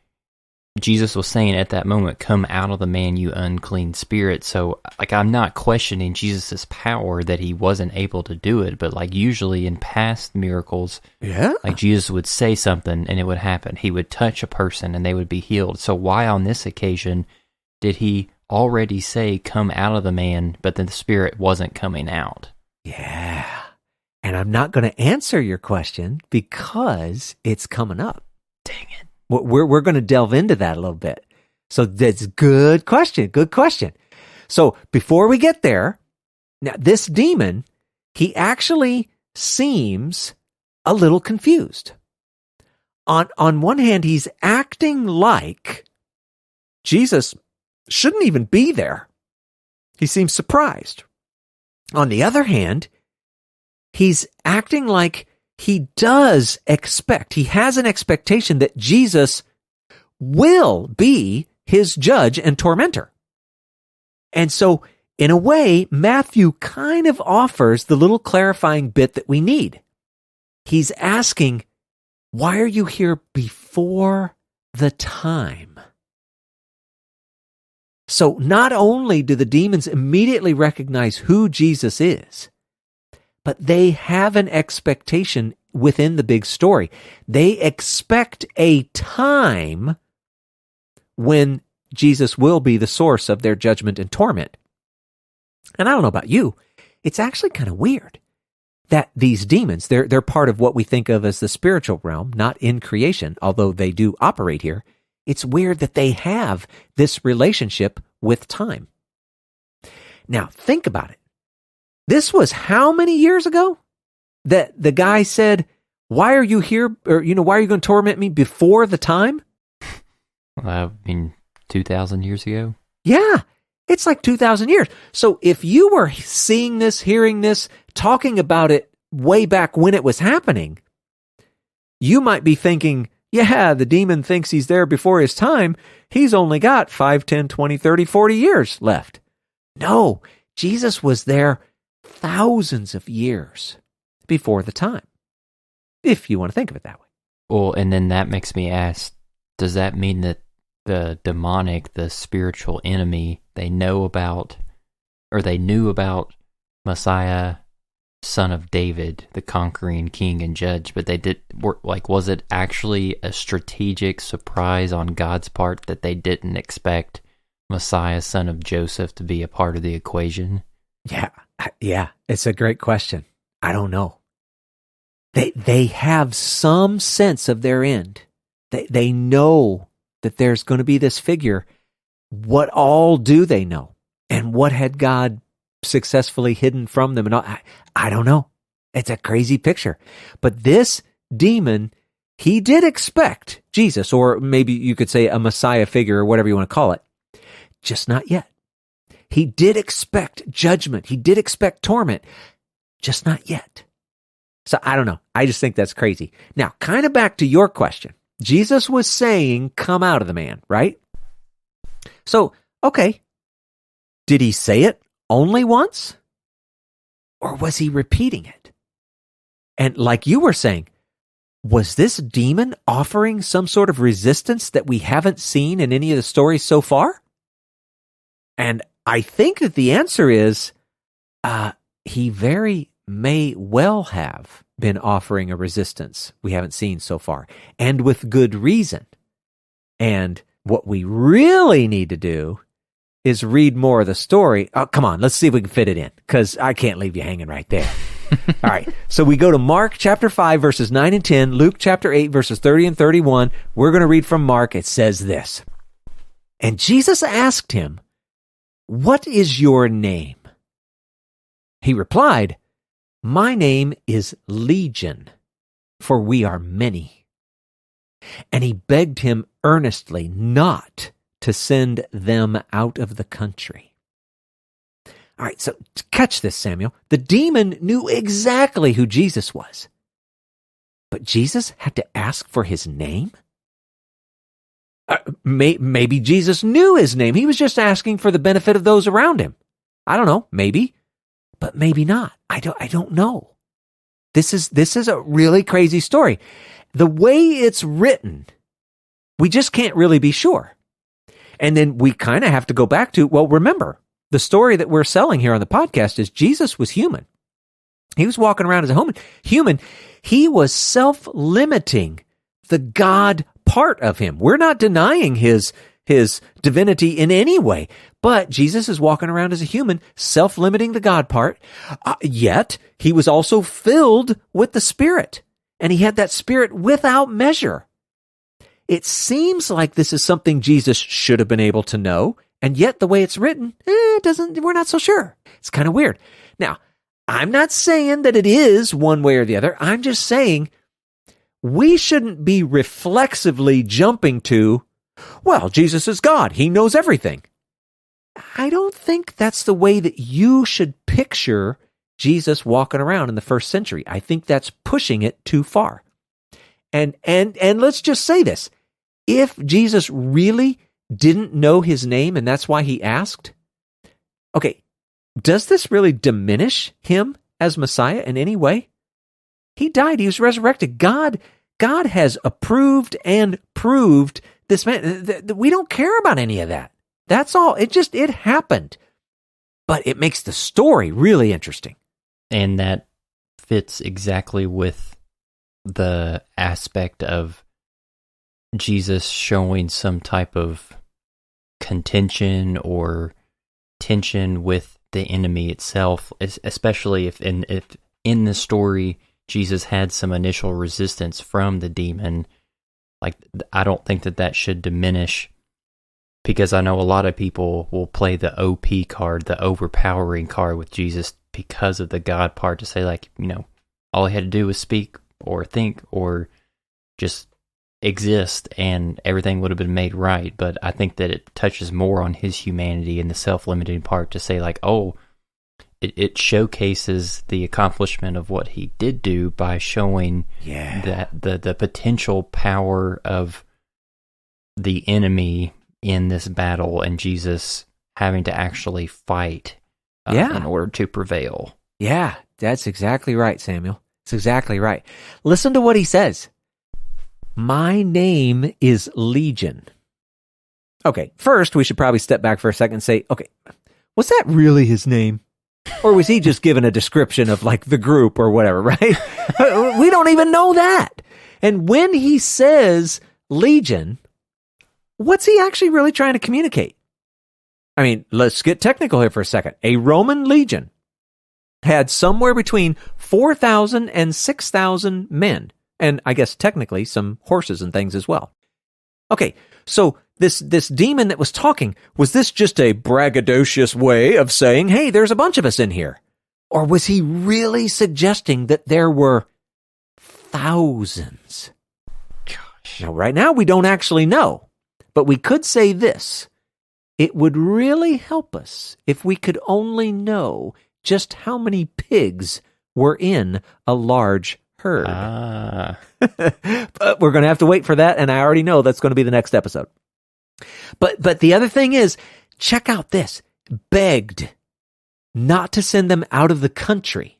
Jesus was saying at that moment, come out of the man, you unclean spirit. So, I'm not questioning Jesus' power that he wasn't able to do it, but usually in past miracles, Jesus would say something and it would happen. He would touch a person and they would be healed. So why on this occasion did he already say, come out of the man, but then the spirit wasn't coming out? Yeah. And I'm not going to answer your question because it's coming up. Dang it. We're going to delve into that a little bit. So that's good question. Good question. So before we get there, now this demon, he actually seems a little confused. On one hand, he's acting like Jesus shouldn't even be there. He seems surprised. On the other hand, he's acting like he does expect, he has an expectation that Jesus will be his judge and tormentor. And so, in a way, Matthew kind of offers the little clarifying bit that we need. He's asking, why are you here before the time? So not only do the demons immediately recognize who Jesus is, but they have an expectation within the big story. They expect a time when Jesus will be the source of their judgment and torment. And I don't know about you, it's actually kind of weird that these demons, they're part of what we think of as the spiritual realm, not in creation, although they do operate here. It's weird that they have this relationship with time. Now, think about it. This was how many years ago that the guy said, why are you here? Or, why are you going to torment me before the time? 2,000 years ago? Yeah. It's like 2,000 years. So if you were seeing this, hearing this, talking about it way back when it was happening, you might be thinking, yeah, the demon thinks he's there before his time. He's only got 5, 10, 20, 30, 40 years left. No, Jesus was there thousands of years before the time, if you want to think of it that way. Well, and then that makes me ask, does that mean that the demonic, the spiritual enemy, they knew about Messiah, son of David, the conquering king and judge, but was it actually a strategic surprise on God's part that they didn't expect Messiah, son of Joseph, to be a part of the equation? Yeah, it's a great question. I don't know. They have some sense of their end. They know that there's going to be this figure. What all do they know? And what had God successfully hidden from them? And all, I don't know. It's a crazy picture. But this demon, he did expect Jesus, or maybe you could say a Messiah figure, or whatever you want to call it, just not yet. He did expect judgment. He did expect torment, just not yet. So I don't know. I just think that's crazy. Now, kind of back to your question. Jesus was saying, come out of the man, right? So, okay. Did he say it only once? Or was he repeating it? And like you were saying, was this demon offering some sort of resistance that we haven't seen in any of the stories so far? And I think that the answer is, he very may well have been offering a resistance we haven't seen so far, and with good reason. And what we really need to do is read more of the story. Oh, come on, let's see if we can fit it in, because I can't leave you hanging right there. All right, so we go to Mark chapter 5, verses 9 and 10, Luke chapter 8, verses 30 and 31. We're going to read from Mark. It says this: And Jesus asked him, "What is your name?" He replied, "My name is Legion, for we are many." And he begged him earnestly not to send them out of the country. All right, so catch this, Samuel. The demon knew exactly who Jesus was. But Jesus had to ask for his name? Maybe Jesus knew his name. He was just asking for the benefit of those around him. I don't know, maybe. But maybe not. I don't know. This is a really crazy story. The way it's written, we just can't really be sure. And then we kind of have to go back to, well, remember, the story that we're selling here on the podcast is Jesus was human. He was walking around as a human. He was self-limiting the God part of him. We're not denying his divinity in any way, but Jesus is walking around as a human, self-limiting the God part, yet he was also filled with the Spirit, and he had that Spirit without measure. It seems like this is something Jesus should have been able to know, and yet the way it's written, we're not so sure. It's kind of weird. Now, I'm not saying that it is one way or the other. I'm just saying we shouldn't be reflexively jumping to, well, Jesus is God. He knows everything. I don't think that's the way that you should picture Jesus walking around in the first century. I think that's pushing it too far. And let's just say this. If Jesus really didn't know his name and that's why he asked, okay, does this really diminish him as Messiah in any way? He died. He was resurrected. God has approved and proved this man. We don't care about any of that. That's all. It happened. But it makes the story really interesting. And that fits exactly with the aspect of Jesus showing some type of contention or tension with the enemy itself, especially if in the story Jesus had some initial resistance from the demon. Like, I don't think that should diminish, because I know a lot of people will play the OP card, the overpowering card with Jesus because of the God part, to say, like, all he had to do was speak or think or just exist and everything would have been made right. But I think that it touches more on his humanity and the self-limiting part to say, like, oh, it showcases the accomplishment of what he did do by showing that the potential power of the enemy in this battle and Jesus having to actually fight in order to prevail. Yeah, that's exactly right, Samuel. It's exactly right. Listen to what he says. My name is Legion. Okay, first we should probably step back for a second and say, okay, was that really his name? Or was he just given a description of like the group or whatever, right? We don't even know that. And when he says Legion, what's he actually really trying to communicate? I mean, let's get technical here for a second. A Roman legion had somewhere between 4,000 and 6,000 men. And I guess technically some horses and things as well. Okay, so this demon that was talking, was this just a braggadocious way of saying, hey, there's a bunch of us in here? Or was he really suggesting that there were thousands? Gosh. Now, right now, we don't actually know. But we could say this. It would really help us if we could only know just how many pigs were in a large herd. But we're going to have to wait for that, and I already know that's going to be the next episode. But the other thing is, check out this. Begged not to send them out of the country.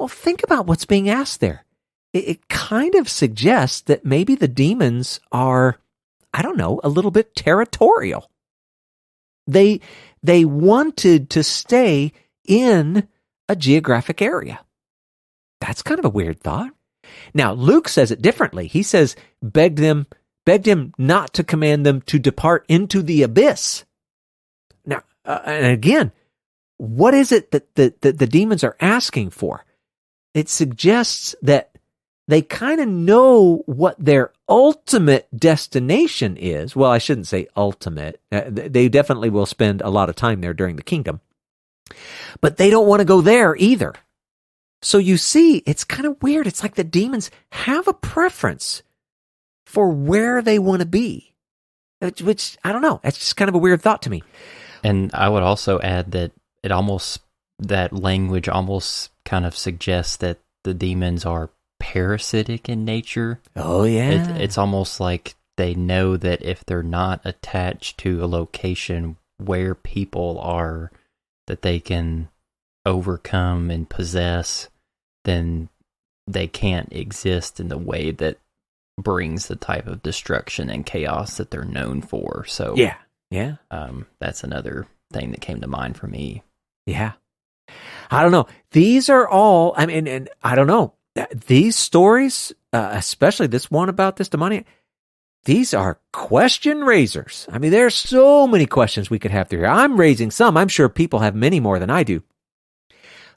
Well, think about what's being asked there. It kind of suggests that maybe the demons are, I don't know, a little bit territorial. They wanted to stay in a geographic area. That's kind of a weird thought. Now, Luke says it differently. He says, begged him not to command them to depart into the abyss. Now, and again, what is it that the demons are asking for? It suggests that they kind of know what their ultimate destination is. Well, I shouldn't say ultimate. They definitely will spend a lot of time there during the kingdom. But they don't want to go there either. So you see, it's kind of weird. It's like the demons have a preference for where they want to be, which, I don't know, that's just kind of a weird thought to me. And I would also add that that language almost kind of suggests that the demons are parasitic in nature. Oh, yeah. It's almost like they know that if they're not attached to a location where people are, that they can overcome and possess, then they can't exist in the way that brings the type of destruction and chaos that they're known for. So yeah. That's another thing that came to mind for me. Yeah. I don't know. These are all, I mean, and I don't know. These stories, especially this one about this demoniac, these are question raisers. I mean, there's so many questions we could have through here. I'm raising some. I'm sure people have many more than I do.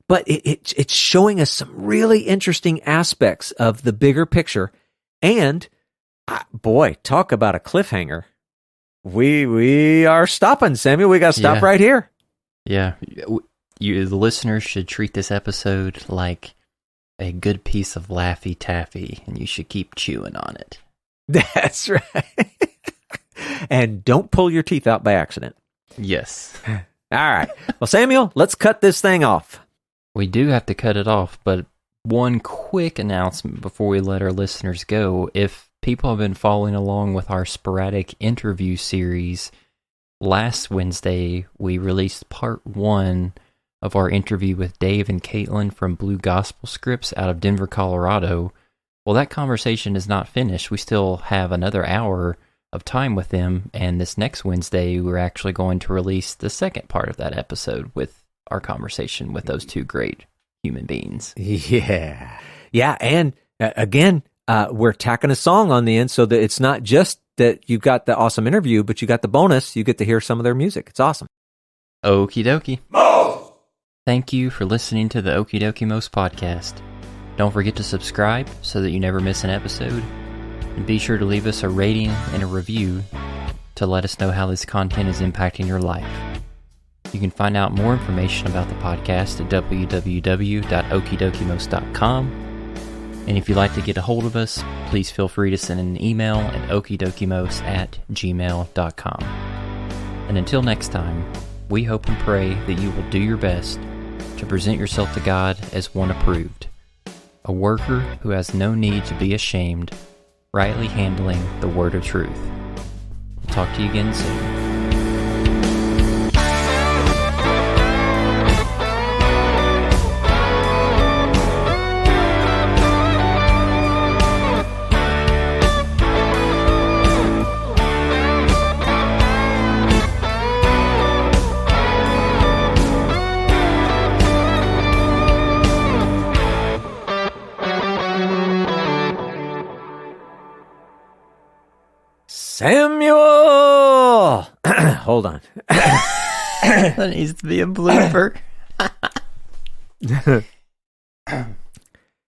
But it's showing us some really interesting aspects of the bigger picture. And, boy, talk about a cliffhanger. We are stopping, Samuel. We got to stop right here. Yeah. The listeners should treat this episode like a good piece of Laffy Taffy, and you should keep chewing on it. That's right. And don't pull your teeth out by accident. Yes. All right. Well, Samuel, let's cut this thing off. We do have to cut it off, but one quick announcement before we let our listeners go. If people have been following along with our sporadic interview series, last Wednesday we released part 1 of our interview with Dave and Caitlin from Blue Gospel Scripts out of Denver, Colorado. Well, that conversation is not finished. We still have another hour of time with them, and this next Wednesday we're actually going to release the second part of that episode with our conversation with those two great human beings. Yeah. And again, we're tacking a song on the end so that it's not just that you got the awesome interview, but you got the bonus. You get to hear some of their music. It's awesome. Okie dokie. Most! Thank you for listening to the Okie dokie Most podcast. Don't forget to subscribe so that you never miss an episode. And be sure to leave us a rating and a review to let us know how this content is impacting your life. You can find out more information about the podcast at www.okidokimos.com. And if you'd like to get a hold of us, please feel free to send an email at okidokimos@gmail.com. And until next time, we hope and pray that you will do your best to present yourself to God as one approved, a worker who has no need to be ashamed, rightly handling the word of truth. We'll talk to you again soon. Samuel! Hold on. That needs to be a blooper.